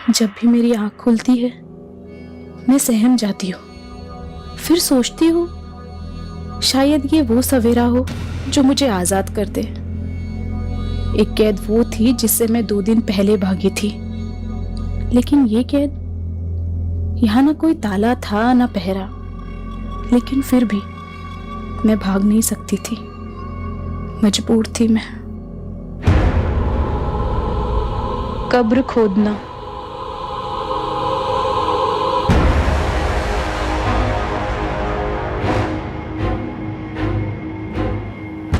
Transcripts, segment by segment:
जब भी मेरी आंख खुलती है मैं सहम जाती हूँ। फिर सोचती हूँ शायद ये वो सवेरा हो जो मुझे आजाद कर दे। एक कैद वो थी जिससे मैं 2 दिन पहले भागी थी, लेकिन ये कैद, यहाँ ना कोई ताला था ना पहरा, लेकिन फिर भी मैं भाग नहीं सकती थी, मजबूर थी मैं। कब्र खोदना।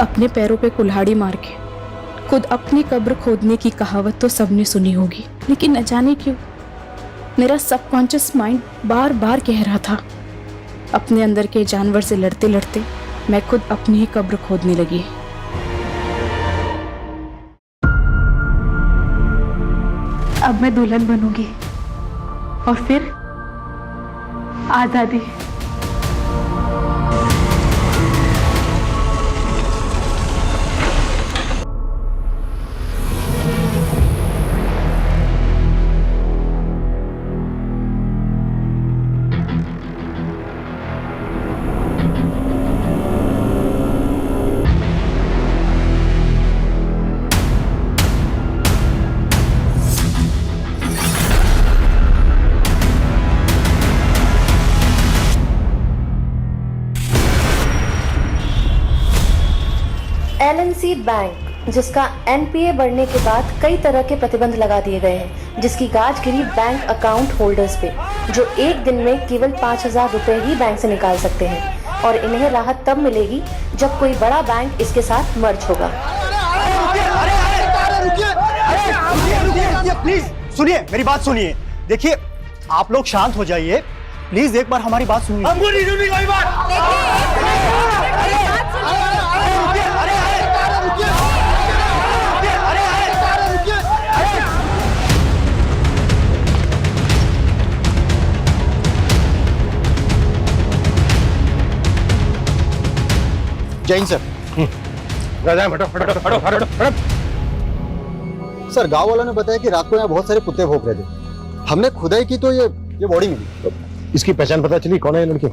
अपने पैरों पे कुल्हाड़ी मार के खुद अपनी कब्र खोदने की कहावत तो सबने सुनी होगी, लेकिन न जाने क्यों मेरा सबकॉन्शियस माइंड बार बार कह रहा था, अपने अंदर के जानवर से लड़ते लड़ते मैं खुद अपनी ही कब्र खोदने लगी। अब मैं दुल्हन बनूंगी और फिर आजादी। LNC बैंक, जिसका NPA बढ़ने के बाद कई तरह के प्रतिबंध लगा दिए गए हैं, जिसकी गाज गिरी बैंक अकाउंट होल्डर्स पे, जो एक दिन में केवल 5,000 रुपए ही बैंक से निकाल सकते हैं, और इन्हें राहत तब मिलेगी जब कोई बड़ा बैंक इसके साथ मर्ज होगा। प्लीज सुनिए, मेरी बात सुनिए। देखिए, आप लोग शांत हो जाइए प्लीज, एक बार हमारी बात सुनिए। हमको नहीं सुननी कोई बात। जैन सर। सर, गांव वालों ने बताया कि रात को यहाँ बहुत सारे कुत्ते भौंक रहे थे। हमने खुदाई की तो ये बॉडी मिली। इसकी पहचान पता चली? कौन है ये लड़की?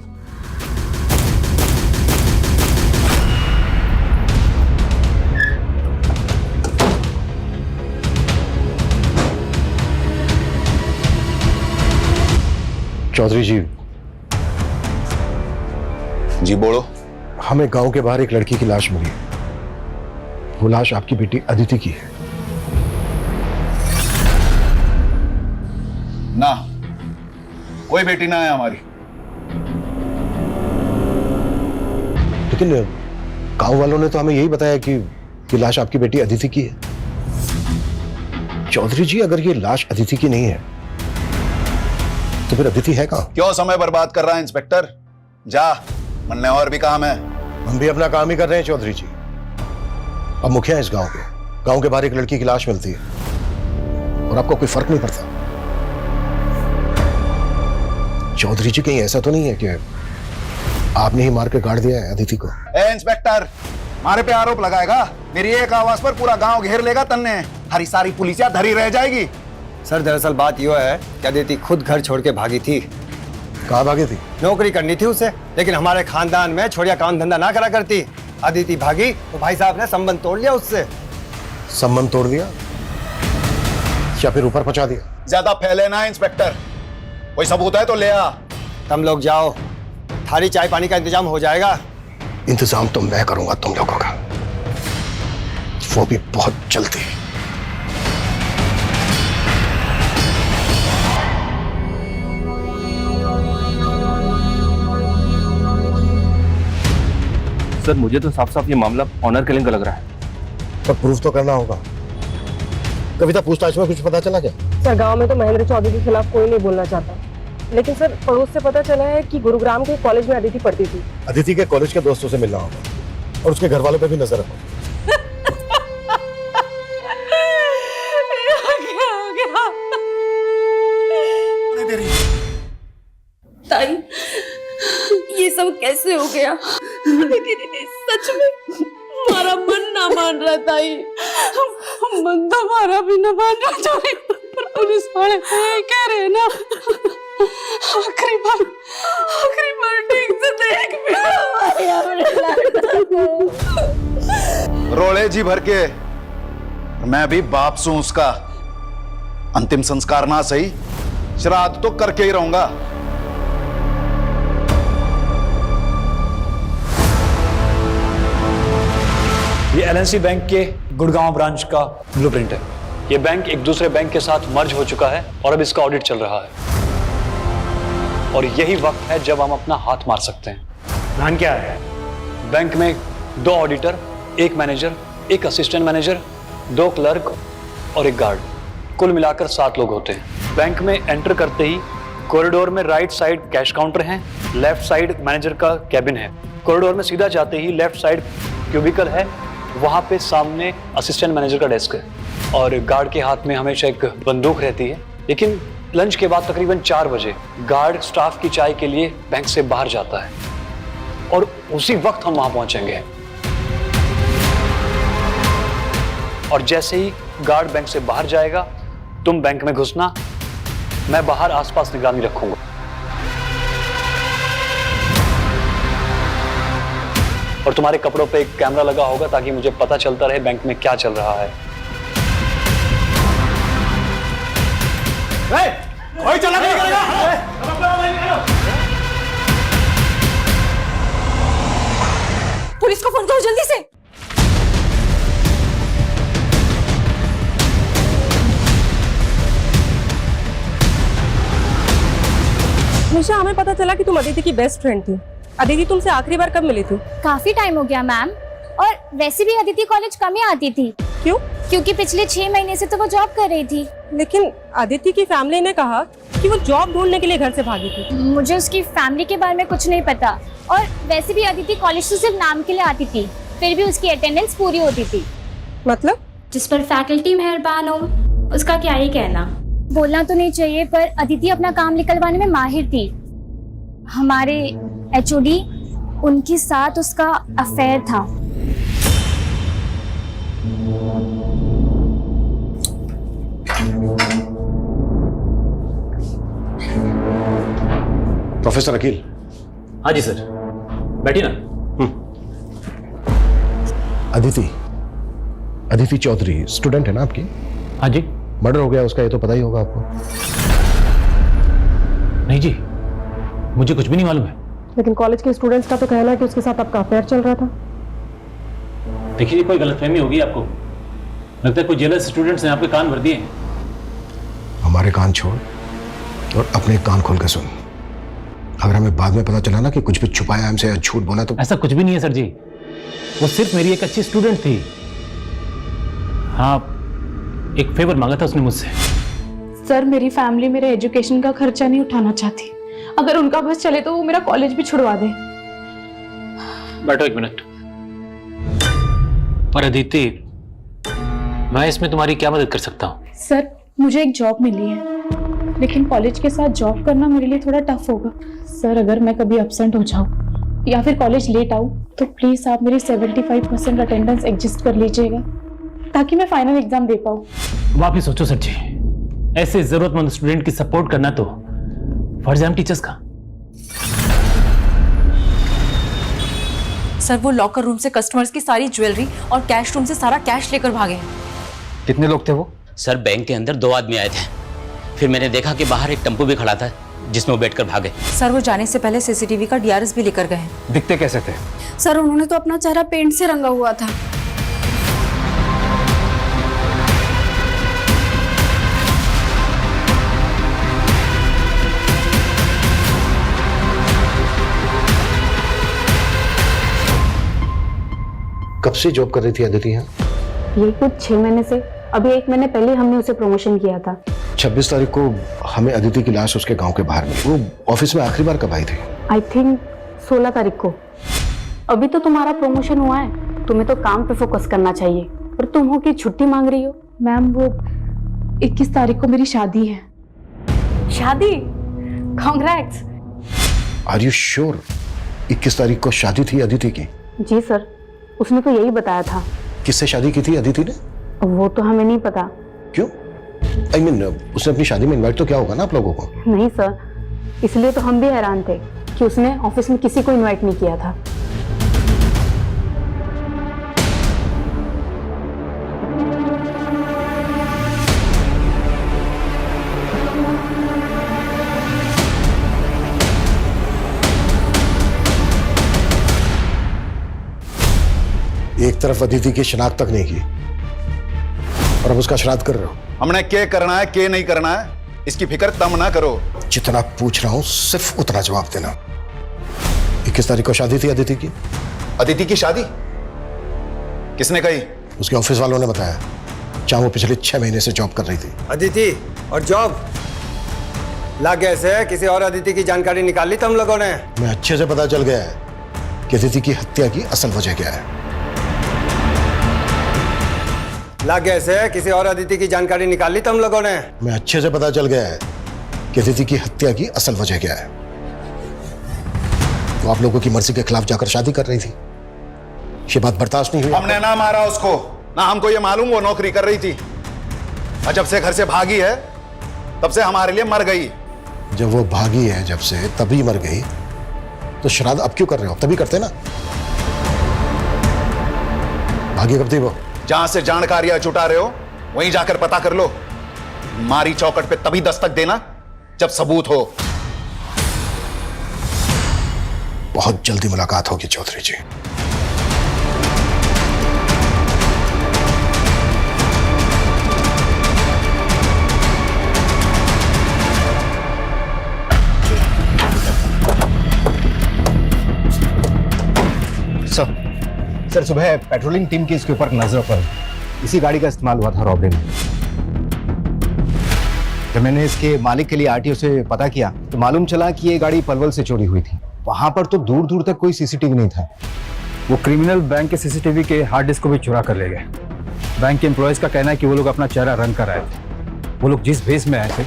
चौधरी जी। जी बोलो। हमें गांव के बाहर एक लड़की की लाश मिली है। वो लाश आपकी बेटी अदिति की है। ना, कोई बेटी ना है हमारी। लेकिन गांव वालों ने तो हमें यही बताया कि लाश आपकी बेटी अदिति की है। चौधरी जी, अगर ये लाश अदिति की नहीं है तो फिर अदिति है कहां? क्यों समय बर्बाद कर रहा है इंस्पेक्टर? जा, मन और भी काम है। हम भी अपना काम ही कर रहे हैं चौधरी जी। अब मुखिया है इस गांव के बाहर एक लड़की की लाश मिलती है और आपको कोई फर्क नहीं पड़ता। चौधरी जी, कहीं ऐसा तो नहीं है कि आपने ही मार के गाड़ दिया है अदिति को? इंस्पेक्टर, मारे पे आरोप लगाएगा? मेरी एक आवाज पर पूरा गांव घेर लेगा तन्ने। हरी सारी पुलिसिया धरी रह जाएगी। सर, दरअसल बात यह है कि अदिति खुद घर छोड़ के भागी थी। कहाँ भागी थी? नौकरी करनी थी उसे, लेकिन हमारे खानदान में छोड़िया काम धंधा ना करा करती। अदिति भागी तो भाई साहब ने संबंध तोड़ लिया उससे। संबंध तोड़ दिया या फिर ऊपर पहुंचा दिया? ज्यादा फैले ना इंस्पेक्टर, कोई सबूत है तो ले आ। तुम लोग जाओ, थाली चाय पानी का इंतजाम हो जाएगा। इंतजाम तो मैं करूंगा तुम लोगों का, वो भी बहुत जल्दी। सर, मुझे तो साफ साफ ये मामला ऑनर किलिंग का लग रहा है। पर प्रूफ तो करना होगा। कविता, पूछताछ में कुछ पता चला क्या? सर, गांव में तो महेंद्र चौधरी के खिलाफ कोई नहीं बोलना चाहता, लेकिन सर पड़ोस से पता चला है कि गुरुग्राम के कॉलेज में अदिति पढ़ती थी। अदिति के कॉलेज के दोस्तों से मिलना होगा और उसके घर वालों पे भी नजर रखो। ताई, ये सब कैसे हो गया? लेकिन सच में हमारा मन ना मान रहा ताई, मन तो हमारा भी ना मान रहा। पुलिस वाले तो यही कह रहे हैं ना, आखिरी बार ठीक से देख भी हमारे अपने को। रोले जी भर के, मैं भी बाप सू उसका। अंतिम संस्कार ना सही, श्राद्ध तो करके ही रहूंगा। ये एलएनसी बैंक के गुड़गांव ब्रांच का ब्लूप्रिंट है। ये बैंक एक दूसरे बैंक के साथ मर्ज हो चुका है और अब इसका ऑडिट चल रहा है, और यही वक्त है जब हम अपना हाथ मार सकते हैं। प्लान क्या है? बैंक में 2 auditor, 1 manager, 1 assistant manager, 2 clerk और 1 गार्ड, कुल मिलाकर 7 लोग होते हैं। बैंक में एंटर करते ही कॉरिडोर में राइट साइड कैश काउंटर है, लेफ्ट साइड मैनेजर का कैबिन है। कॉरिडोर में सीधा जाते ही लेफ्ट साइड क्यूबिकल है, वहां पे सामने असिस्टेंट मैनेजर का डेस्क है, और गार्ड के हाथ में हमेशा एक बंदूक रहती है। लेकिन लंच के बाद तकरीबन 4 बजे गार्ड स्टाफ की चाय के लिए बैंक से बाहर जाता है, और उसी वक्त हम वहां पहुंचेंगे। और जैसे ही गार्ड बैंक से बाहर जाएगा, तुम बैंक में घुसना, मैं बाहर आसपास निगरानी रखूंगा। और तुम्हारे कपड़ों पे एक कैमरा लगा होगा ताकि मुझे पता चलता रहे बैंक में क्या चल रहा है। कोई चला नहीं करेगा। पुलिस को फोन करो जल्दी से। निशा, हमें पता चला कि तुम अदिति की बेस्ट फ्रेंड थी। अदिति तुमसे आखिरी बार कब मिली थी? काफी टाइम हो गया मैम, और वैसे भी अदिति कॉलेज कम ही आती थी। क्यों? क्योंकि पिछले 6 महीने से तो वो जॉब कर रही थी। लेकिन अदिति की फैमिली ने कहा कि वो जॉब ढूंढने के लिए घर से भागी थी। मुझे उसकी फैमिली के बारे में कुछ नहीं पता, और वैसे भी अदिति कॉलेज तो सिर्फ नाम के लिए आती थी, फिर भी उसकी अटेंडेंस पूरी होती थी। मतलब? जिस पर फैकल्टी मेहरबान हो, उसका क्या ही कहना। बोलना तो नहीं चाहिए, पर अदिति अपना काम निकलवाने में माहिर थी। हमारे एचओडी, उनके साथ उसका अफेयर था। प्रोफेसर अकील। हाँ जी सर, बैठिए ना। अदिति चौधरी स्टूडेंट है ना आपकी? हाँ जी। मर्डर हो गया उसका, ये तो पता ही होगा आपको। नहीं जी, मुझे कुछ भी नहीं मालूम है। लेकिन कॉलेज के स्टूडेंट्स का तो कहना है कि उसके साथ आपका अफेयर चल रहा था। देखिए जी, कोई गलतफहमी होगी आपको। लगता है कोई जेलस स्टूडेंट्स ने आपके कान भर दिए। हमारे कान छोड़ और अपने कान खोल कर सुन। अगर हमें बाद में पता चला ना कि कुछ भी छुपाया हमसे या झूठ बोला तो। ऐसा कुछ भी नहीं है सर जी, वो सिर्फ मेरी एक अच्छी स्टूडेंट थी। हाँ, एक फेवर मांगा था उसने मुझसे। सर, मेरी फैमिली मेरे एजुकेशन का खर्चा नहीं उठाना चाहती। अगर उनका बस चले तो वो मेरा कॉलेज भी छुड़वा दे। बैठो 1 मिनट। पर अदिति, मैं इसमें तुम्हारी क्या मदद कर सकता हूँ? सर, मुझे एक जॉब मिली है, लेकिन कॉलेज के साथ जॉब करना मेरे लिए थोड़ा टफ होगा। सर, अगर मैं कभी एब्सेंट हो जाऊँ या फिर कॉलेज लेट आऊँ तो प्लीज आप मेरी 75% अटेंडेंस एडजस्ट कर लीजिएगा, ताकि मैं फाइनल एग्जाम दे पाऊँ। वापिस सोचो सर जी, ऐसे जरूरतमंद स्टूडेंट की सपोर्ट करना तो फर्ज है हम टीचर्स का। सर, वो लॉकर रूम से कस्टमर्स की सारी ज्वेलरी और कैश रूम से सारा कैश लेकर भागे हैं। कितने लोग थे वो? सर, बैंक के अंदर 2 आदमी आए थे, फिर मैंने देखा कि बाहर एक टेम्पो भी खड़ा था जिसमें वो बैठकर भागे। सर, वो जाने से पहले सीसीटीवी का डीआरएस भी लेकर गए हैं। दिखते कैसे थे? सर, उन्होंने तो अपना चेहरा पेंट से रंगा हुआ था। कब से जॉब कर रही थी अदिति यहाँ? ये कुछ 6 महीने से। अभी 1 महीने पहले हमने उसे प्रमोशन किया था। 26 तारीख को हमें अदिति की लाश उसके गांव के बाहर मिली। वो ऑफिस में आखिरी बार कब आई थी? आई थिंक 16 तारीख को। अभी तो तुम्हारा प्रमोशन हुआ है, तुम्हें तो काम पे फोकस करना चाहिए, और तुम हो कि छुट्टी मांग रही हो। मैम, वो 21 तारीख को मेरी शादी है। शादी? कांग्रेट्स। आर यू श्योर 21 तारीख को शादी थी अदिति की? जी सर, उसने तो यही बताया था। किससे शादी की थी अदिति ने? वो तो हमें नहीं पता। क्यों? I mean, उसने अपनी शादी में इनवाइट तो किया होगा ना आप लोगों को? नहीं सर, इसलिए तो हम भी हैरान थे कि उसने ऑफिस में किसी को इनवाइट नहीं किया था। एक तरफ अदिति की शिनाख्त तक नहीं की और अब उसका श्राद्ध कर रहे हो। हमने क्या करना है क्या नहीं करना है इसकी फिक्र तम ना करो। जितना पूछ रहा हूं सिर्फ उतना जवाब देना। 21 तारीख को शादी थी अदिति की। अदिति की शादी किसने कही? उसके ऑफिस वालों ने बताया, जहां वो पिछले 6 महीने से जॉब कर रही थी। अदिति और जॉब लग गए से किसी और अदिति की जानकारी निकाल ली तुम लोगों ने? मैं अच्छे से पता चल गया है कि अदिति की हत्या की असल वजह क्या है। लग गए से किसी और अदिति की जानकारी निकाल ली तुम लोगों ने? मैं अच्छे से पता चल गया है कि अदिति की हत्या की असल वजह क्या है। वो आप लोगों की मर्जी के खिलाफ जाकर शादी कर रही थी। ये बात बर्दाश्त नहीं हुई। हमने ना मारा उसको, ना हमको ये मालूम वो नौकरी कर रही थी। और जब से घर से भागी है तब से हमारे लिए मर गई। जब वो भागी है जब से तभी मर गई, तो श्राद्ध अब क्यों कर रहे हो? तभी करते ना। भागी कब थी वो? जहां से जानकारियां जुटा रहे हो वहीं जाकर पता कर लो। मारी चौकट पे तभी दस्तक देना जब सबूत हो। बहुत जल्दी मुलाकात होगी चौधरी जी। सर सुबह पेट्रोलिंग टीम की इसके ऊपर नजर पर इसी गाड़ी का इस्तेमाल हुआ था रॉबरी में। जब मैंने इसके मालिक के लिए आरटीओ से पता किया तो मालूम चला कि ये गाड़ी पलवल से चोरी हुई थी। वहां पर तो दूर दूर तक कोई सीसीटीवी नहीं था। वो क्रिमिनल बैंक के सीसीटीवी के हार्ड डिस्क को भी चुरा कर ले गए। बैंक के एम्प्लॉयज का कहना है कि वो लोग अपना चेहरा रंग कर आए थे। वो लोग जिस भेस में आए थे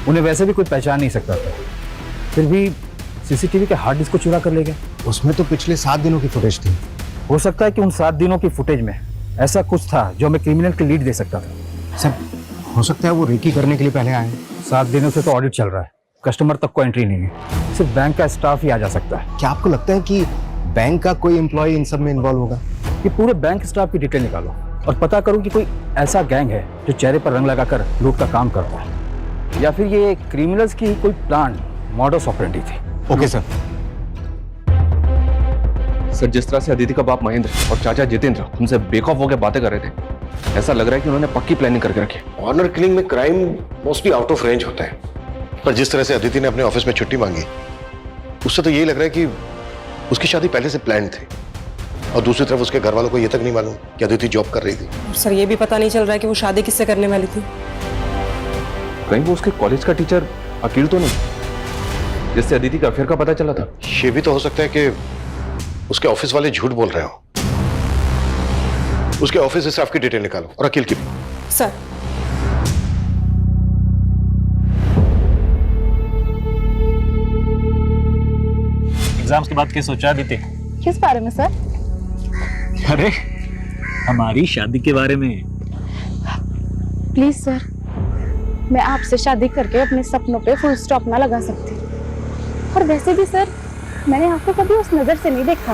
उन्हें वैसे भी कोई पहचान नहीं सकता था, फिर भी सीसीटीवी के हार्ड डिस्क को चुरा कर ले गए। उसमें तो पिछले 7 दिनों की फुटेज थी। हो सकता है कि उन 7 दिनों की फुटेज में ऐसा कुछ था जो हमें क्रिमिनल की लीड दे सकता था। सर हो सकता है वो रेकी करने के लिए पहले आए। 7 दिनों से तो ऑडिट चल रहा है, कस्टमर तक को एंट्री नहीं है, सिर्फ बैंक का स्टाफ ही आ जा सकता है। क्या आपको लगता है कि बैंक का कोई एम्प्लॉय इन सब में इन्वॉल्व होगा? कि पूरे बैंक स्टाफ की डिटेल निकालो और पता करो कि कोई ऐसा गैंग है जो चेहरे पर रंग लगाकर लूट का काम करता है, या फिर ये क्रिमिनल्स की कोई प्लान मॉडस ऑपरेंडी थी। Okay sir. सर जिस तरह से अदिति का बाप महेंद्र और चाचा जितेंद्र हमसे बेखौफ होकर बातें कर रहे थे, ऐसा लग रहा है कि उन्होंने पक्की प्लानिंग करके रखी। ऑनर किलिंग में crime mostly out of range होता है, पर जिस तरह से अदिति ने अपने ऑफिस में छुट्टी मांगी उससे तो यही लग रहा है कि उसकी शादी पहले से प्लान थी। और दूसरी तरफ उसके घर वालों को यह तक नहीं मालूम कि अदिति जॉब कर रही थी। और सर ये भी पता नहीं चल रहा है कि वो शादी किससे करने वाली थी। कहीं वो उसके कॉलेज का टीचर अकील तो नहीं, जिससे अदिति का अफेयर का पता चला था? ये भी तो हो सकता है कि उसके ऑफिस वाले झूठ बोल रहे हो। उसके ऑफिस स्टाफ की डिटेल निकालो और अकील की भी। सर एग्जाम्स के बाद क्या सोचा अदिति? किस बारे में सर? अरे हमारी शादी के बारे में। प्लीज सर, मैं आपसे शादी करके अपने सपनों पे फुल स्टॉप ना लगा सकती। और वैसे भी सर, मैंने आपको कभी उस नजर से नहीं देखा।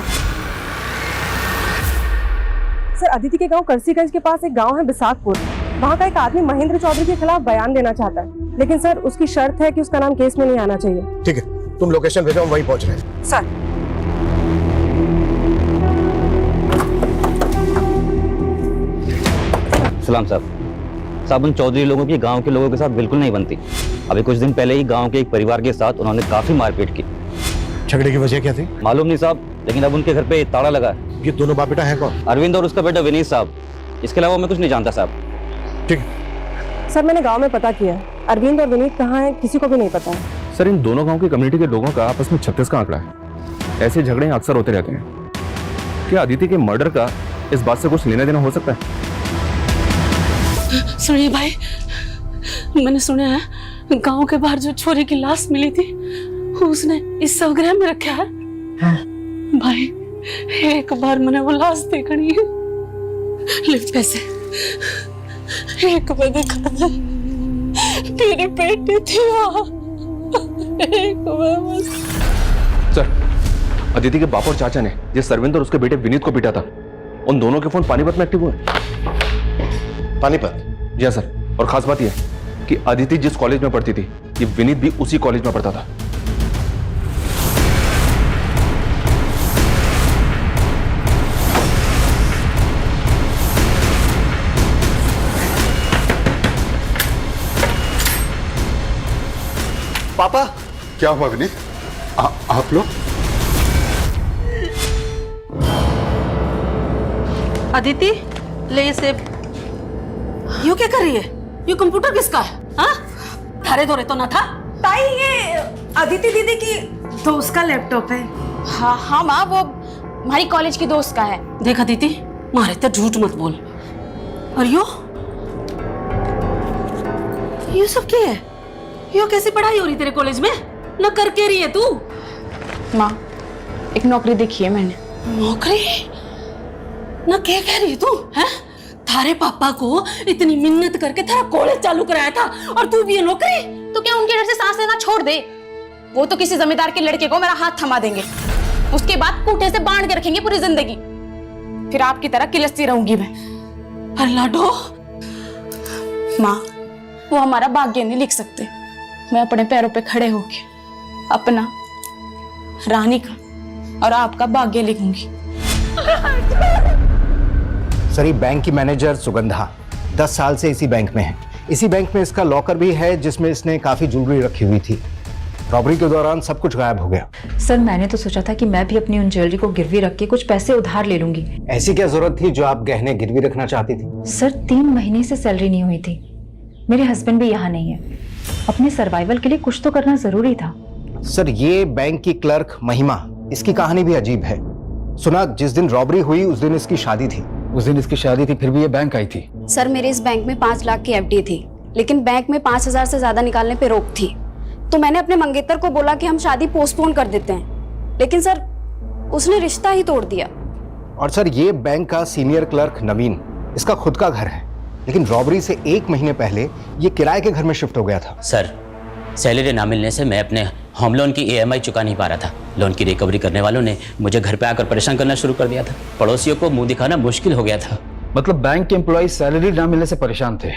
सर अदिति के गांव करसीगंज के पास एक गांव है बिसाकपुर। वहां का एक आदमी महेंद्र चौधरी के खिलाफ बयान देना चाहता है, लेकिन सर उसकी शर्त है कि उसका नाम केस में नहीं आना चाहिए। ठीक है, तुम लोकेशन भेजो, हम वहीं पहुंच रहे हैं। सर सलाम साहब उन चौधरी लोगों की गांव के लोगों के साथ बिल्कुल नहीं बनती। अभी कुछ दिन पहले ही गांव के एक परिवार के साथ उन्होंने काफी मारपीट की। झगड़े की वजह क्या थी? मालूम नहीं साहब, लेकिन अब उनके घर पे ताला लगा है। ये दोनों बाप बेटा हैं कौन? अरविंद और उसका बेटा विनीत साहब। इसके अलावा मैं कुछ नहीं जानता साहब। ठीक। सर मैंने गांव में पता किया, अरविंद और विनीत कहाँ हैं किसी को भी नहीं पता है। सर इन दोनों गांव की कम्युनिटी के लोगों का आपस में 36 का आंकड़ा है। ऐसे झगड़े अक्सर होते रहते हैं। क्या अदिति के मर्डर का इस बात से कुछ लेना देना हो सकता है? सुनिए भाई, मैंने सुना है गांव के बाहर जो छोरी की लाश मिली थी उसने इस शवगृह में रखा है। भाई एक बार मैंने वो लाश देखनी है। ले पैसे, एक बार देखा था। मेरी बेटी थी वहाँ। एक बस। सर, अदिति के बाप और चाचा ने जिस सरविंद और उसके बेटे विनीत को पीटा था, उन दोनों के फोन पानीपत में एक्टिव हुए। पानीपत? जी हाँ सर, और खास बात यह है कि अदिति जिस कॉलेज में पढ़ती थी, ये विनीत भी उसी कॉलेज में पढ़ता था। पापा, क्या हुआ विनीत? आप लोग? अदिति, ले इसे। यू क्या कर रही है? ये कंप्यूटर किसका है? हाँ? धारे धोरे तो ना था? ताई, ये अदिति दीदी की दोस्त का लैपटॉप है। हाँ हाँ माँ, वो हमारी कॉलेज की दोस्त का है। देख अदिति, मारे तो झूठ मत बोल। और यो सब क्या है? यो कैसी पढ़ाई हो रही तेरे कॉलेज में? न करके रही है तू? माँ, एक नौकरी देखी है मैंने। नौकरी? न क्या कह रही है तू? हैं? थारे पापा को इतनी मिन्नत करके तेरा कॉलेज चालू कराया था और तू भी ये नौकरी? तो क्या उनके डर से सांस लेना छोड़ दे? वो तो किसी जमींदार के लड़के को मेरा हाथ थमा देंगे, उसके बाद कूटे से बांध के रखेंगे पूरी जिंदगी। फिर आपकी तरह किलसती रहूंगी मैं। अरे लाडो, माँ, वो हमारा भाग्य नहीं लिख सकते। मैं अपने पैरों पे खड़े होके अपना, रानी का और आपका भाग्य लिखूंगी। सर, ये बैंक की मैनेजर सुगंधा 10 साल से इसी बैंक में है। इसी बैंक में इसका लॉकर भी है जिसमें इसने काफी ज्वेलरी रखी हुई थी। रॉबरी के दौरान सब कुछ गायब हो गया। सर, मैंने तो सोचा था कि मैं भी अपनी उन ज्वेलरी को गिरवी रख के कुछ पैसे उधार ले लूंगी। ऐसी क्या जरूरत थी जो आप गहने गिरवी रखना चाहती थी? सर, 3 महीने से सैलरी नहीं हुई थी। मेरे हस्बैंड भी यहाँ नहीं है। अपने सर्वाइवल के लिए कुछ तो करना जरूरी था। सर, ये बैंक की क्लर्क महिमा, इसकी कहानी भी अजीब है। सुना जिस दिन रॉबरी हुई उस दिन इसकी शादी थी। उस दिन इसकी शादी थी, फिर भी ये बैंक आई थी। सर, मेरे इस बैंक में 5 लाख की एफडी थी, लेकिन बैंक में 5,000 से ज्यादा निकालने पे रोक थी। तो मैंने अपने मंगेतर को बोला कि हम शादी पोस्टपोन कर देते हैं, लेकिन सर उसने रिश्ता ही तोड़ दिया। और सर, ये बैंक का सीनियर क्लर्क नवीन, इसका खुद का घर है, लेकिन रॉबरी से 1 महीने पहले ये किराए के घर में शिफ्ट हो गया था। सर, सैलरी ना मिलने से मैं अपने होम लोन की EMI चुका नहीं पा रहा था। लोन की रिकवरी करने वालों ने मुझे घर पे आकर परेशान करना शुरू कर दिया था। पड़ोसियों को मुंह दिखाना मुश्किल हो गया था। मतलब बैंक के एम्प्लॉय सैलरी ना मिलने से परेशान थे,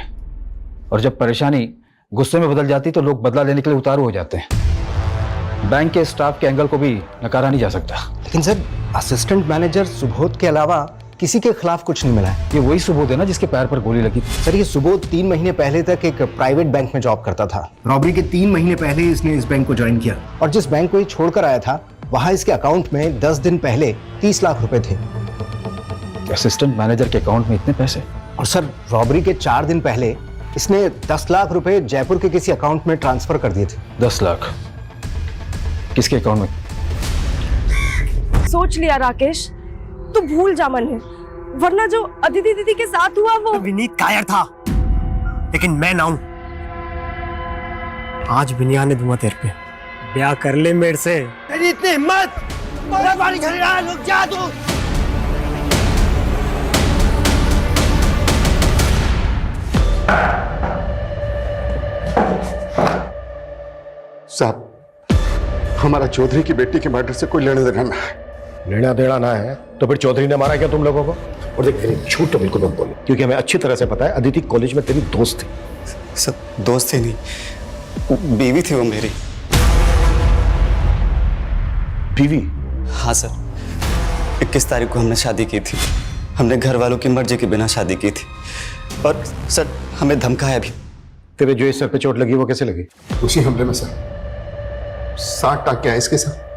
और जब परेशानी गुस्से में बदल जाती तो लोग बदला लेने के लिए उतारू हो जाते हैं। बैंक के स्टाफ के एंगल को भी नकारा नहीं जा सकता। लेकिन सर, असिस्टेंट मैनेजर सुबोध के अलावा किसी के खिलाफ कुछ नहीं मिला है। ये वही सुबोध है ना जिसके पैर पर गोली लगी थी? सर, ये सुबोध 3 महीने पहले तक एक प्राइवेट बैंक में जॉब करता था। रॉबरी के 3 महीने पहले इसने इस बैंक को ज्वाइन किया, और जिस बैंक को ये छोड़कर आया था वहां इसके अकाउंट में 10 दिन पहले 30 लाख रुपए थे। असिस्टेंट मैनेजर के अकाउंट में इतने पैसे? और सर, रॉबरी के 4 दिन पहले इसने 10 लाख रुपए जयपुर के किसी अकाउंट में ट्रांसफर कर दिए थे। 10 लाख किसके अकाउंट में? सोच लिया राकेश, तू भूल जा मन है, वरना जो अदिति दीदी के साथ हुआ वो। विनीत कायर था, लेकिन मैं ना हूं। आज बिनिया ने दूंगा तेरे पे, ब्याह कर ले मेरे से। तेरी इतनी हिम्मत, मेरा पानी खरीद रहा है, रुक जा तू। साहब, हमारा चौधरी की बेटी के मर्डर से कोई लेना देना ना है। लेना देना ना है तो फिर चौधरी ने मारा क्या तुम लोगों को? और देख, मेरी झूठ तो बिल्कुल मत बोलो, क्योंकि हमें अच्छी तरह से पता है अदिति कॉलेज में तेरी दोस्त थी। सब दोस्त थी नहीं, बीवी थी वो मेरी। बीवी? हाँ सर, 21 तारीख को हमने शादी की थी। हमने घर वालों की मर्जी के बिना शादी की थी, और सर हमें धमकाया भी। तेरे जो इस सर पे चोट लगी वो कैसे लगी? उसी हमले में सर। 60 टाँके हैं इसके सर।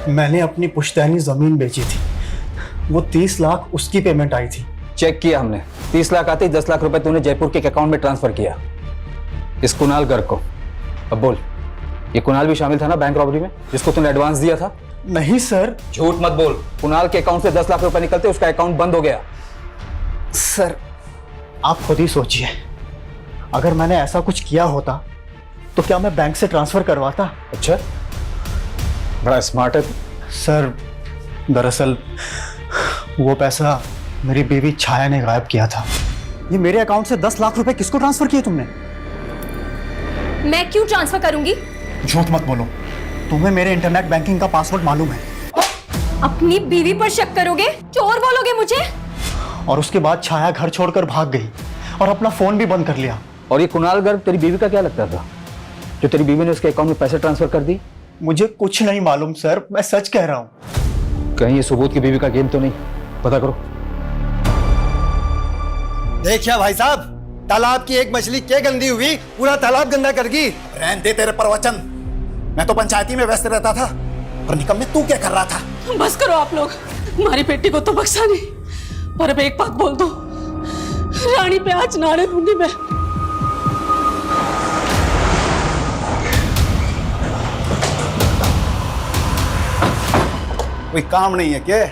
मैंने अपनी पुश्तैनी जमीन बेची थी, वो 30 लाख उसकी पेमेंट आई थी। चेक किया हमने, 30 लाख आते ही 10 लाख रुपए तूने जयपुर के अकाउंट में ट्रांसफर किया इस कुणाल गर्ग को। अब बोल, ये कुणाल भी शामिल था ना बैंक रॉबरी में, जिसको तूने एडवांस दिया था? नहीं सर। झूठ मत बोल। कुणाल के अकाउंट से 10 लाख रुपए निकलते उसका अकाउंट बंद हो गया। सर, आप खुद ही सोचिए, अगर मैंने ऐसा कुछ किया होता तो क्या मैं बैंक से ट्रांसफर करवाता? अच्छा, बड़ा स्मार्ट है। सर, दरअसल वो पैसा मेरी बीवी छाया ने गायब किया था। ये मेरे अकाउंट से 10 लाख रुपए किसको ट्रांसफर किए तुमने? मैं क्यों ट्रांसफर करूंगी? झूठ मत बोलो, तुम्हें मेरे इंटरनेट बैंकिंग का पासवर्ड मालूम है। अपनी बीवी पर शक करोगे? चोर बोलोगे मुझे? और उसके बाद छाया घर छोड़कर भाग गई और अपना फोन भी बंद कर लिया। और ये कुणाल गर्ग तेरी बीवी का क्या लगता था जो तेरी बीवी ने उसके अकाउंट में पैसे ट्रांसफर कर दी? मुझे कुछ नहीं मालूम सर, मैं सच कह रहा हूँ। कहीं ये सुबोध की बीवी का गेम तो नहीं? पता करो। देखिए भाई साहब, तालाब की एक मछली क्या गंदी हुई, पूरा तालाब गंदा कर गई। रहने दे तेरे प्रवचन, मैं तो पंचायती में व्यस्त रहता था, पर निकम में तू क्या कर रहा था? बस करो आप लोग, हमारी बेटी को तो बख्शा नहीं, पर अब एक बात बोल दो, रानी पे आज नारे दूंगी मैं। कोई काम नहीं है क्या?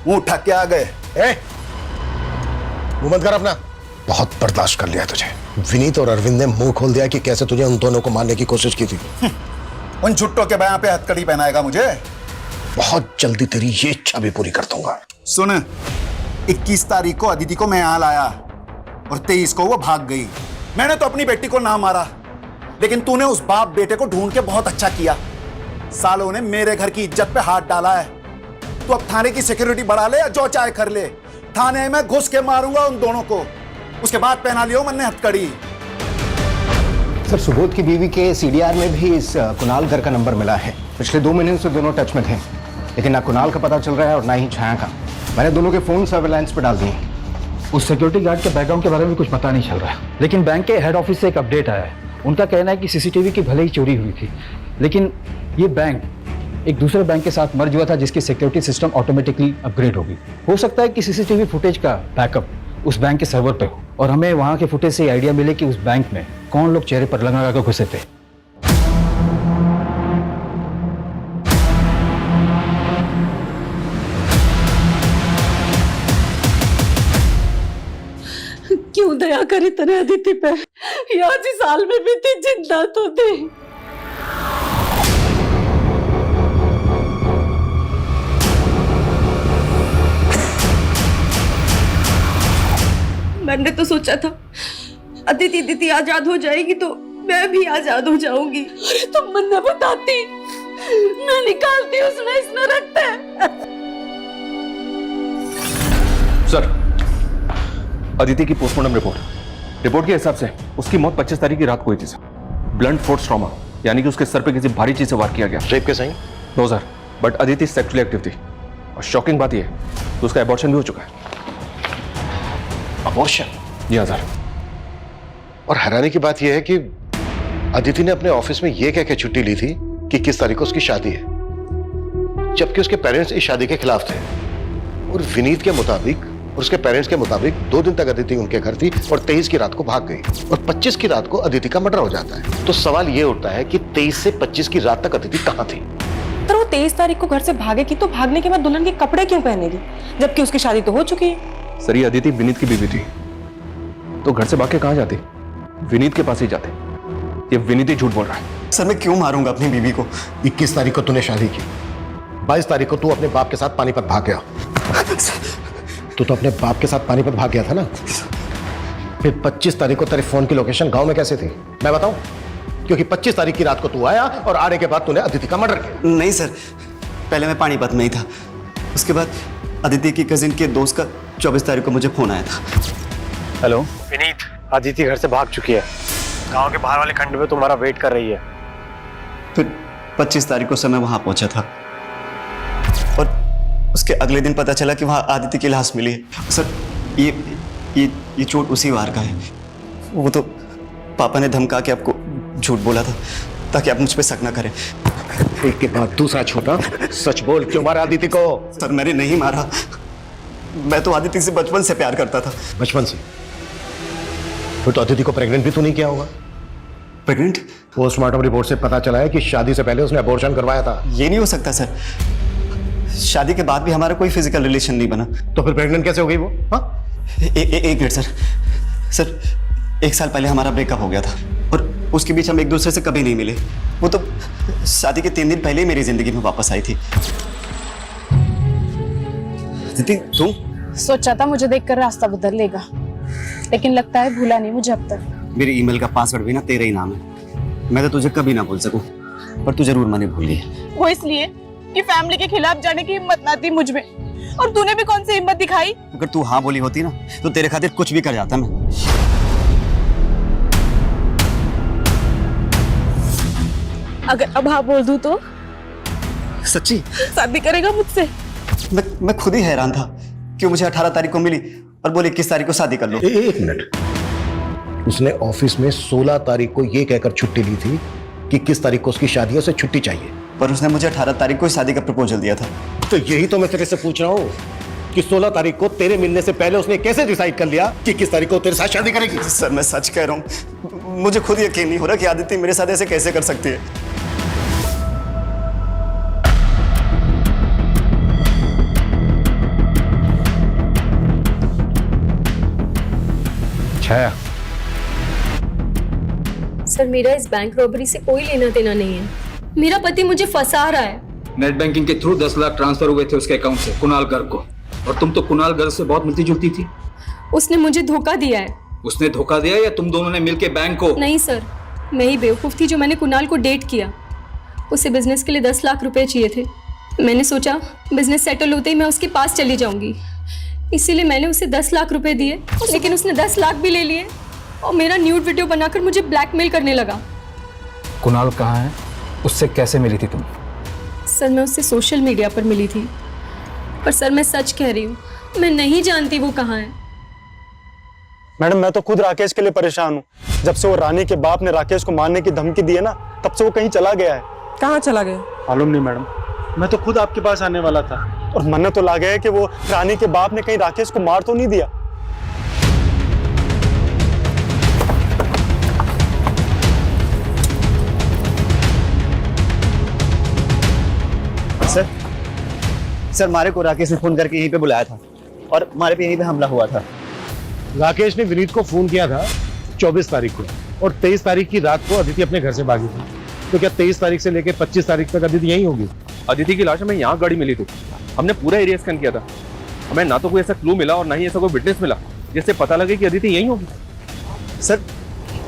मुंह उठा के आ गए। मुंह बंद कर अपना। बहुत बर्दाश्त कर लिया तुझे। विनीत और अरविंद ने मुंह खोल दिया कि कैसे तुझे उन दोनों को मारने की कोशिश की थी। उन छुट्टों के बयां पे हथकड़ी पहनाएगा मुझे? बहुत जल्दी तेरी ये इच्छा भी पूरी कर दूंगा। सुन, 21 तारीख को अदिति को मैं यहाँ लाया और 23 को वो भाग गई। मैंने तो अपनी बेटी को ना मारा, लेकिन तूने उस बाप बेटे को ढूंढ के बहुत अच्छा किया। सालों ने मेरे घर की इज्जत पे हाथ डाला है। तू अब थाने की सिक्योरिटी बढ़ा ले या जो चाहे कर ले, थाने में घुस के मारूंगा उन दोनों को। उसके बाद पहना लियो मैंने हथकड़ी। सर, सुबोध की बीवी के सीडीआर में भी इस कुणाल गर्ग का नंबर मिला है। पिछले 2 महीने से दोनों टच में थे, लेकिन ना कुणाल का पता चल रहा है और ना ही छाया का। मैंने दोनों के फोन सर्वेलेंस पे डाल दिए। उस सिक्योरिटी गार्ड के बैकग्राउंड के बारे में कुछ पता नहीं चल रहा है, लेकिन बैंक के हेड ऑफिस से एक अपडेट आया है। उनका कहना है कि सीसीटीवी की भले ही चोरी हुई थी, लेकिन ये बैंक एक दूसरे बैंक के साथ मर्ज हुआ था जिसकी सिक्योरिटी सिस्टम ऑटोमेटिकली अपग्रेड होगी। हो सकता है कि सीसीटीवी फुटेज का बैकअप उस बैंक के सर्वर पे हो और हमें वहां के फुटेज से आइडिया मिले कि उस बैंक में कौन लोग चेहरे पर लगा कर घुसे थे। क्यों दया करी तने अदिति पे? यार जी साल में भी थी जिंदा तो थे। मैंने तो सोचा था अदिति दीदी आजाद हो जाएगी तो मैं भी आजाद हो जाऊंगी। अरे तुम मन न बताती, मैं निकालती उसमें इसमें रखते हैं। सर, अदिति की पोस्टमार्टम रिपोर्ट के हिसाब से उसकी मौत 25 तारीख की रात को हुई थी सर। ब्लंट फोर्स ट्रॉमा, यानी कि उसके सर पे किसी भारी चीज से वार किया गया। रेप के sign? No sir, but Aditi sexually active थी और शॉकिंग बात यह है कि उसका एबॉर्शन भी हो चुका है। अबॉर्शन? जी हाँ सर। और हैरानी की बात यह है कि अदिति ने अपने ऑफिस में यह कह के छुट्टी ली थी कि किस तारीख को उसकी शादी है, जबकि उसके पेरेंट्स इस शादी के खिलाफ थे। और विनीत के मुताबिक और उसके पेरेंट्स के मुताबिक 2 दिन तक अदिति उनके घर थी और 23 की रात को भाग गई और 25 की रात को अदिति का मर्डर हो जाता है। तो सवाल यह उठता है कि 23 से 25 की रात तक अदिति कहां थी? पर वो 23 तारीख को घर से भागेगी तो भागने के बाद दुल्हन के कपड़े क्यों पहनेगी, जबकि उसकी शादी तो हो चुकी है? सर, ये अदिति विनीत की बीवी थी, तो घर से भाग के कहां जाती? विनीत के पास ही जाते। ये विनीत ही झूठ बोल रहा है। सर, मैं क्यों मारूंगा अपनी बीवी को? 21 तारीख को तूने शादी की, 22 तारीख को तू अपने बाप के साथ पानीपत भाग गया। तू तो अपने बाप के साथ पानीपत भाग गया था ना? फिर 25 तारीख को तेरे फोन की लोकेशन गांव में कैसे थी मैं बताऊं? क्योंकि 25 तारीख की रात को तू आया और आने के बाद तूने अदिति का मर्डर किया। नहीं सर, पहले मैं पानीपत में ही था, उसके बाद अदिति की कजिन के दोस्त का 24 तारीख को मुझे फोन आया था। हेलो विनीत, अदिति घर से भाग चुकी है, गांव के बाहर वाले खंड में तुम्हारा वेट कर रही है। फिर 25 तारीख को समय वहां पहुंचा था और उसके अगले दिन पता चला कि वहां आदिति की लाश मिली है। सर, ये चोट उसी वार का है। वो तो पापा ने धमका के आपको झूठ बोला था ताकि आप मुझ पे शक ना करें। एक के बाद दूसरा छोटा, सच बोल, क्यों मारा आदिति को? सर, मैंने नहीं मारा, मैं तो आदिति से बचपन से प्यार करता था। बचपन से? फिर तो अदिति को प्रेग्नेंट भी तू नहीं किया होगा। प्रेग्नेंट? पोस्टमार्टम रिपोर्ट से पता चला है कि शादी से पहले उसने अबॉर्शन करवाया था। ये नहीं हो सकता सर, शादी के बाद भी हमारा कोई फिजिकल रिलेशन नहीं बना। तो फिर प्रेग्नेंट कैसे हो गई वो? एक मिनट सर, 1 साल पहले हमारा ब्रेकअप हो गया था और उसके बीच हम एक दूसरे से कभी नहीं मिले। वो तो शादी के 3 दिन पहले ही मेरी जिंदगी में वापस आई थी। दीदी, तुम? सोचा था मुझे देखकर रास्ता बदल लेगा, लेकिन लगता है भूला नहीं मुझे अब तक। मेरी ईमेल का पासवर्ड भी ना तेरा ही नाम है। मैं तो तुझे कभी ना भूल सकूं, पर तू जरूर मैंने भूली है। वो इसलिए कि फैमिली के खिलाफ जाने की हिम्मत ना थी मुझ में, और तूने भी कौन सी हिम्मत दिखाई। अगर तू हाँ बोली होती ना तो तेरे खातिर कुछ भी कर जाता मैं। अगर अब हाँ बोल दूं तो सच्ची शादी करेगा मुझसे? मैं खुद ही हैरान था कि मुझे 18 तारीख को मिली और बोले 21 तारीख को शादी कर लो। एक मिनट, उसने ऑफिस में 16 तारीख को ये कहकर छुट्टी ली थी कि 21 तारीख को उसकी शादी है, उसे छुट्टी चाहिए। पर उसने मुझे 18 तारीख को शादी का प्रपोजल दिया था। तो यही तो मैं तेरे से पूछ रहा हूँ कि 16 तारीख को तेरे मिलने से पहले उसने कैसे डिसाइड कर लिया कि 21 तारीख को तेरे साथ शादी करेगी? सर मैं सच कह रहा हूँ, मुझे खुद यकीन नहीं हो रहा कि आदित्य मेरे साथ ऐसे कैसे कर सकती है। छाया, सर मेरा इस बैंक रॉबरी से कोई लेना देना नहीं है। मेरा पति मुझे फंसा रहा है। नेट बैंकिंग के थ्रू 10 लाख ट्रांसफर हुए थे उसके अकाउंट से कुणाल गर्ग को, और तुम तो कुणाल गर्ग से बहुत मिलती जुलती थी। उसने मुझे धोखा दिया है। उसने धोखा दिया या तुम दोनों ने मिलकर बैंक को? नहीं सर, मैं ही बेवकूफ थी जो मैंने कुणाल को डेट किया। उसे बिजनेस के लिए 10 लाख रुपए चाहिए थे। मैंने सोचा बिजनेस सेटल होते ही मैं उसके पास चली जाऊंगी, इसीलिए मैंने उसे 10 लाख रुपए दिए, लेकिन उसने 10 लाख भी ले लिए और मेरा न्यूड वीडियो बनाकर मुझे ब्लैकमेल करने लगा। कुणाल कहाँ है? उससे कैसे मिली थी तुम? सर मैं उससे सोशल मीडिया पर मिली थी, पर सर मैं सच कह रही हूँ, मैं नहीं जानती वो कहाँ है। मैडम मैं तो खुद राकेश के लिए परेशान हूँ। जब से वो रानी के बाप ने राकेश को मारने की धमकी दी है ना, तब से वो कहीं चला गया है। कहाँ चला गया? मालूम नहीं मैडम, मैं तो खुद आपके पास आने वाला था और मन तो लगा है कि वो रानी के बाप ने कहीं राकेश को मार तो नहीं दिया। सर मारे को राकेश ने फोन करके यहीं पे बुलाया था और मारे पे यहीं पे हमला हुआ था। राकेश ने विनीत को फोन किया था 24 तारीख को, और 23 तारीख की रात को अदिति अपने घर से भागी थी। तो क्या 23 तारीख से लेकर 25 तारीख तक अदिति यहीं होगी? अदिति की लाश हमें यहाँ गाड़ी मिली थी। हमने पूरा एरिया स्कैन किया था। हमें ना तो कोई ऐसा क्लू मिला और ना ही ऐसा कोई विटनेस मिला जिससे पता लगे कि अदिति यहीं होगी। सर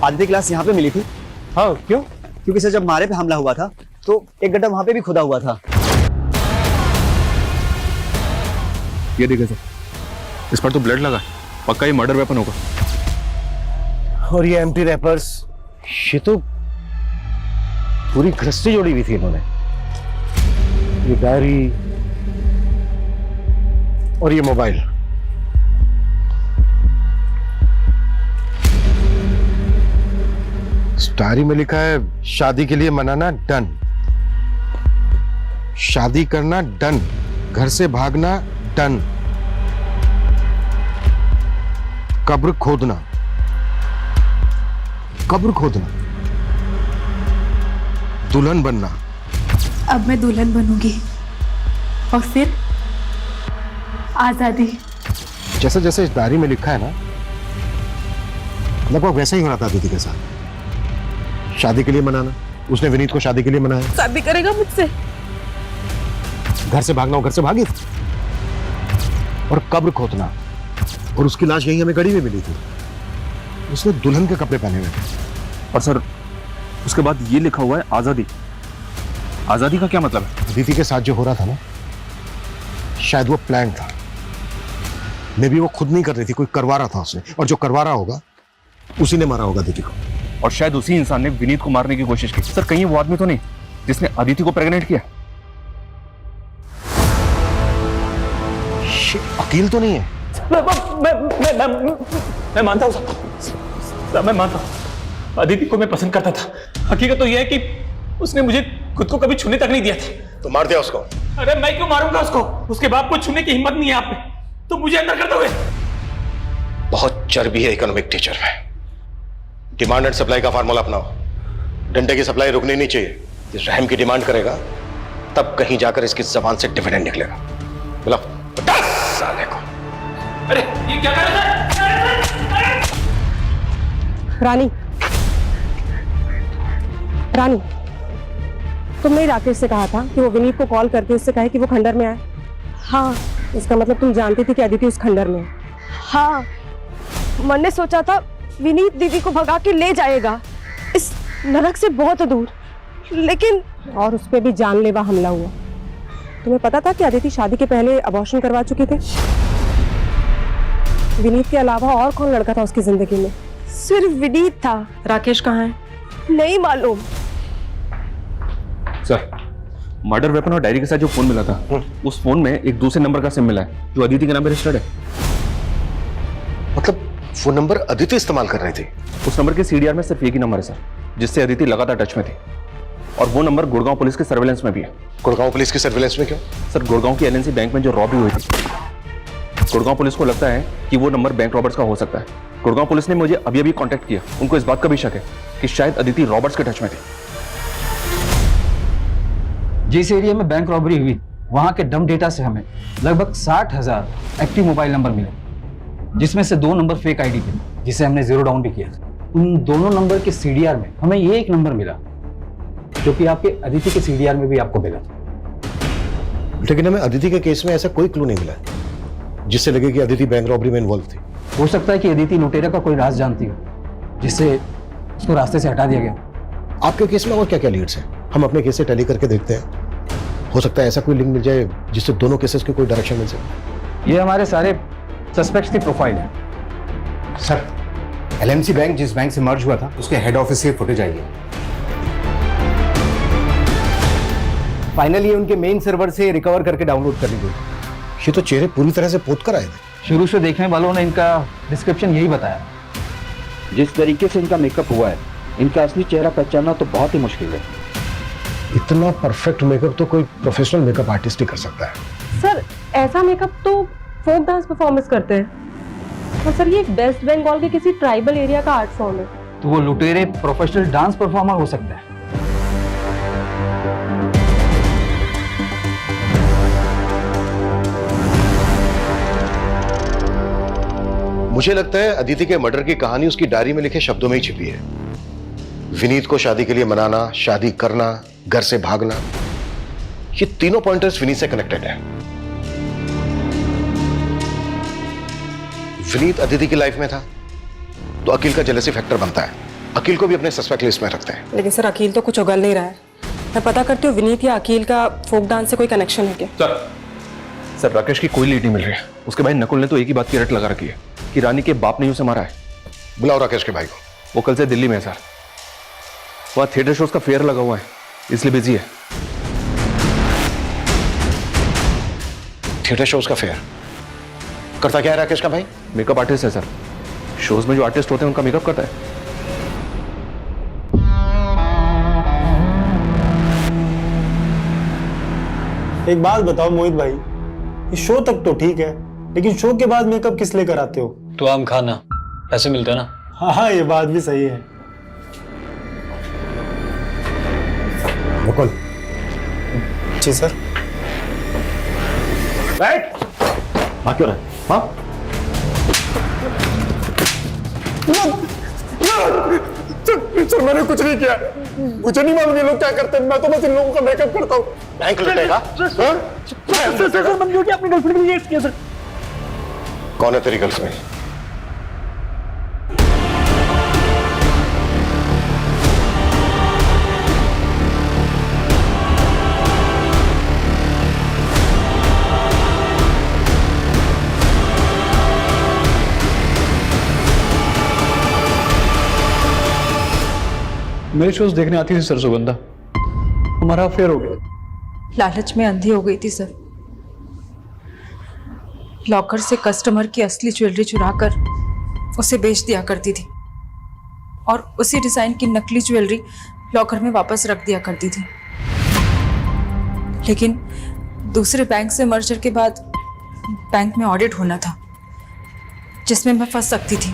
आदित्य की लाश यहाँ पे मिली थी। हाँ क्यों? क्योंकि सर जब मारे पे हमला हुआ था तो एक गड्ढा वहां पे भी खुदा हुआ था। ये देखिए सर, इस पर तो ब्लड लगा है, पक्का ये मर्डर वेपन होगा। और ये एम्प्टी रैपर्स, ये तो पूरी गृहस्थी जोड़ी हुई थी इन्होंने। ये डायरी और ये मोबाइल, इस डायरी में लिखा है शादी के लिए मनाना डन, शादी करना डन, घर से भागना डन, कब्र खोदना, कब्र खोदना, दुल्हन बनना। अब मैं दुल्हन बनूंगी और फिर आजादी। जैसे जैसे इस डायरी में लिखा है ना, लगभग वैसा ही हो रहा था दीदी के साथ। शादी के लिए मनाना, उसने विनीत को शादी के लिए मनाया। शादी करेगा मुझसे? घर से भागना, वो घर से भागी, और कब्र खोदना, और उसकी लाश यहीं हमें गड़ी में मिली थी। उसने दुल्हन के कपड़े पहने हुए थे। और सर उसके बाद ये लिखा हुआ है आजादी। आजादी का क्या मतलब है? अदिति के साथ जो हो रहा था ना, शायद वो प्लान था। मे भी वो खुद नहीं कर रही थी, कोई करवा रहा था उसे, और जो करवा रहा होगा उसी ने मारा होगा अदिति को। और शायद उसी इंसान ने विनीत को मारने की कोशिश की। सर कहीं वो आदमी तो नहीं जिसने अदिति को प्रेग्नेंट किया? अकील तो नहीं है? मैं मानता हूँ सर, मैं मानता हूँ अदिति को मैं पसंद करता था। हकीकत तो यह है कि उसने मुझे खुद को कभी छूने तक नहीं दिया था। तो मार दिया उसको? अरे मैं क्यों मारूंगा उसको? उसके बाप को छूने की हिम्मत नहीं है आप में, तो मुझे अंदर कर दोगे? बहुत चर्बी है इकोनॉमिक टीचर में। डिमांड एंड सप्लाई का फार्मूला अपनाओ। डंडे की सप्लाई रुकनी नहीं चाहिए। इस रहम की डिमांड करेगा तब कहीं जाकर इसकी जबान से डिविडेंड निकलेगा। बोला 50 साले को। अरे ये क्या कर रहे हैं? रानी, रानी, तुमने राकेश से कहा था कि वो विनीत को कॉल करके उससे कहे कि वो खंडर में आए। हाँ इसका मतलब तुम जानती थी कि अदिति उस खंडर में है? हाँ, मैंने सोचा था विनीत दीदी को भगा के ले जाएगा इस नरक से बहुत दूर, लेकिन और उस पर भी जानलेवा हमला हुआ। तुम्हें पता था कि अदिति शादी के पहले अबॉर्शन करवा चुके थे? विनीत के अलावा और कौन लड़का था उसकी जिंदगी में? सिर्फ विनीत था। राकेश कहाँ है? नहीं मालूम। सर, मर्डर वेपन और डायरी के साथ जो फोन मिला था, उस फोन में एक दूसरे नंबर का सिम मिला है जो अदिति के नाम पे रजिस्टर्ड है। मतलब फोन नंबर अदिति इस्तेमाल कर रही थी? उस नंबर के सीडीआर में सिर्फ एक ही नंबर है सर, जिससे अदिति लगातार टच में थी, और वो नंबर गुड़गांव पुलिस के सर्वेलेंस में भी है। गुड़गांव पुलिस की सर्वेलेंस में क्यों? सर, गुड़गांव की एलएनसी बैंक में जो रॉबरी हुई थी, गुड़गांव पुलिस को लगता है कि वो नंबर बैंक रॉबर्ट्स का हो सकता है। गुड़गांव पुलिस ने मुझे अभी अभी कांटेक्ट किया, उनको इस बात का भी शक है कि शायद अदिति रॉबर्ट्स के टच में थी। जिस एरिया में बैंक रॉबरी हुई, वहां के डम डेटा से हमें लगभग 60,000 एक्टिव मोबाइल नंबर मिले, जिसमें से 2 नंबर फेक आईडी थे, जिसे हमने जीरो डाउन भी किया था। उन दोनों नंबर के सीडीआर में हमें ये एक नंबर मिला जो कि आपके अदिति के सीडीआर में भी आपको मिला था। लेकिन हमें अदिति के केस में ऐसा कोई क्लू नहीं मिला जिससे लगे कि अदिति बैंक रॉबरी में इन्वॉल्व थी। हो सकता है कि अदिति लुटेरा का कोई राज जानती हो, जिससे उसको रास्ते से हटा दिया गया। आपके केस में और क्या क्या लीड्स हैं? हम अपने केस से टैली करके देखते हैं, हो सकता है ऐसा कोई लिंक मिल जाए जिससे दोनों केसेस की कोई डायरेक्शन मिल सके। ये हमारे सारे सस्पेक्ट्स की प्रोफाइल है। सर, एलएमसी बैंक जिस बैंक से मर्ज हुआ था उसके हेड ऑफिस से फुटेज आई है। फाइनली उनके मेन सर्वर से रिकवर करके डाउनलोड कर ली गई। ये तो चेहरे पूरी तरह से पोत कर आए थे। शुरू से देखने वालों ने इनका डिस्क्रिप्शन यही बताया। जिस तरीके से इनका मेकअप हुआ है, इनका असली चेहरा पहचानना तो बहुत ही मुश्किल है। इतना परफेक्ट मेकअप तो कोई प्रोफेशनल मेकअप आर्टिस्ट ही कर सकता है। सर, ऐसा मेकअप तो फोक डांस परफॉर्मेंस करते हैं। और सर, ये वेस्ट बंगाल के किसी ट्राइबल एरिया का आर्ट फॉर्म है। तो वो लुटेरे प्रोफेशनल डांस परफॉर्मर हो सकता है। मुझे लगता है अदिति के मर्डर की कहानी उसकी डायरी में लिखे शब्दों में ही छिपी है। विनीत को शादी के लिए मनाना, शादी करना, घर से भागना, ये तीनों पॉइंटर्स विनीत से कनेक्टेड है। विनीत अदिति की लाइफ में था तो अकील का जेलसी फैक्टर बनता है। अकील को भी अपने सस्पेक्ट लिस्ट में रखते हैं। लेकिन सर, अकील तो कुछ उगल नहीं रहा है। मैं पता करती हूँ विनीत या अकील का फोक डांस से कोई कनेक्शन है क्या? सर, राकेश की कोई लीड नहीं मिल रही है। उसके भाई नकुल ने तो एक ही बात की रट लगा रखी है कि रानी के बाप ने उसे मारा है। बुलाओ राकेश के भाई को। वो कल से दिल्ली में है सर, वहां थिएटर शोज का फेयर लगा हुआ है, इसलिए बिजी है। थिएटर शोज का फेयर करता क्या है राकेश का भाई? मेकअप आर्टिस्ट है सर। शोज में जो आर्टिस्ट होते हैं उनका मेकअप करता है। एक बात बताओ मोहित भाई, इस शो तक तो ठीक है, लेकिन शो के बाद मेकअप किस लिए कराते हो? तो आम खाना, पैसे मिलते हैं ना। हाँ, ये बात भी सही है। मुकुल। जी सर। बैठ। हाँ, क्यों रहा? हाँ? सर, मैंने कुछ नहीं किया। मुझे नहीं मालूम ये लोग क्या करते हैं। मैं तो बस इन लोगों का मेकअप करता हूँ। बैंक लुटेगा? सर, मैंने जो किया अपनी गर्लफ्रेंड के लिए किया सर। कौन है तेरी गर्लफ्रेंड? मेरे शोज देखने आती थी सर सुगंधा, हमारा अफेयर हो गया। लालच में अंधी हो गई थी सर। लॉकर से कस्टमर की असली ज्वेलरी चुराकर उसे बेच दिया करती थी और उसी डिजाइन की नकली ज्वेलरी लॉकर में वापस रख दिया करती थी। लेकिन दूसरे बैंक से मर्जर के बाद बैंक में ऑडिट होना था, जिसमें मैं फंस सकती थी।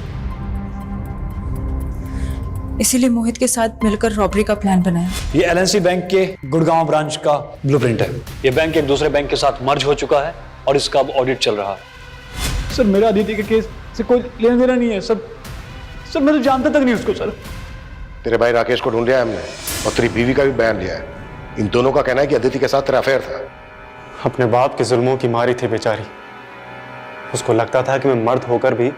इसीलिए मोहित के साथ मिलकर रॉबरी का प्लान बनाया। ये एलएनसी बैंक के गुड़गांव ब्रांच का ब्लूप्रिंट है। ये बैंक एक दूसरे बैंक के साथ मर्ज हो चुका है और इसका अब ऑडिट चल रहा है। सर, मेरा अदिति के केस से कोई लेना देना नहीं है सर। सर, मैं तो जानता तक नहीं उसको सर। तेरे भाई राकेश को ढूंढ लिया हमने और तेरी बीवी का भी बयान लिया है। इन दोनों का कहना है कि अदिति के साथ तेरा अफेयर था। अपने बाप के जुल्मों की मारी थी बेचारी, उसको लगता था कि मैं मर्द होकर भी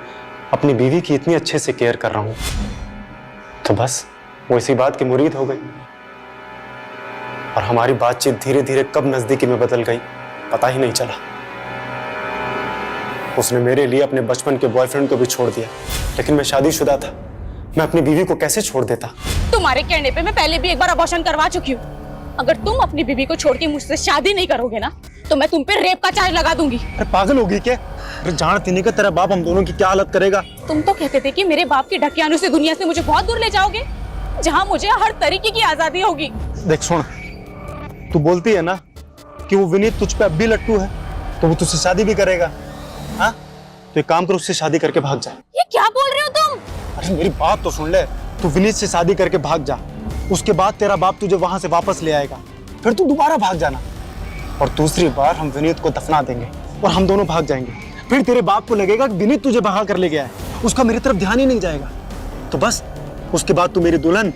अपनी बीवी की इतनी अच्छे से केयर कर रहा हूं, तो बस वो इसी बात की मुरीद हो गई। और हमारी बातचीत धीरे धीरे कब नजदीकी में बदल गई पता ही नहीं चला। उसने मेरे लिए अपने बचपन के बॉयफ्रेंड को भी छोड़ दिया, लेकिन मैं शादीशुदा था, मैं अपनी बीवी को कैसे छोड़ देता। तुम्हारे कहने पे मैं पहले भी एक बार अबॉर्शन करवा चुकी हूँ। अगर तुम अपनी बीवी को छोड़ के मुझसे शादी नहीं करोगे ना, तो मैं तुम पे रेप का चार्ज लगा दूंगी। अरे पागल होगी क्या? अरे जानती नहीं कि तेरा बाप हम दोनों की क्या हालत करेगा। तुम तो कहते थे कि मेरे बाप के ढकियानों से दुनिया से मुझे बहुत दूर ले जाओगे, जहाँ मुझे हर तरीके की आजादी होगी। देख सुन, तू बोलती है ना कि वो विनीत तुझ पे अब भी लट्टू है, तो वो तुझसे शादी भी करेगा। हाँ, तो एक काम कर, उससे शादी करके भाग जा। ये क्या बोल रहे हो तुम? अरे मेरी बात तो सुन ले, तू विनीत से शादी करके भाग जा, उसके बाद तेरा बाप तुझे वहां से वापस ले आएगा, फिर तू दोबारा भाग जाना, और दूसरी बार हम विनीत को दफना देंगे और हम दोनों भाग जाएंगे। फिर तेरे बाप को लगेगा कि विनीत तुझे भगा कर ले गया है, उसका मेरी तरफ ध्यान ही नहीं जाएगा। तो बस उसके बाद तू मेरी दुल्हन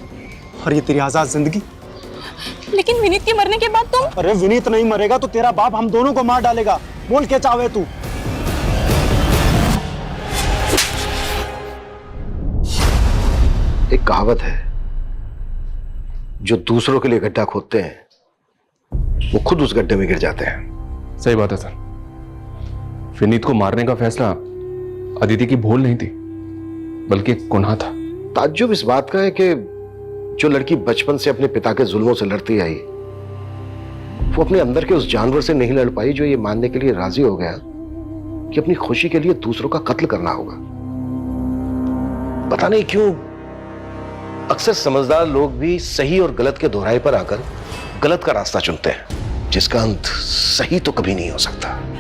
और ये तेरी आजाद जिंदगी। लेकिन विनीत के मरने के बाद तुम? अरे विनीत नहीं मरेगा तो तेरा बाप हम दोनों को मार डालेगा। बोल क्या चाहे तू। एक कहावत है, जो दूसरों के लिए गड्ढा खोदते हैं वो खुद उस गड्ढे में गिर जाते हैं। सही बात है सर। विनीत को मारने का फैसला अदिति की भूल नहीं थी, बल्कि एक गुनाह था। ताज्जुब इस बात का है कि जो लड़की बचपन से अपने पिता के जुल्मों से लड़ती आई, वो अपने अंदर के उस जानवर से नहीं लड़ पाई जो ये मानने के लिए राजी हो गया कि अपनी खुशी के लिए दूसरों का कत्ल करना होगा। पता नहीं क्यों अक्सर समझदार लोग भी सही और गलत के दोहराए पर आकर गलत का रास्ता चुनते हैं, जिसका अंत सही तो कभी नहीं हो सकता।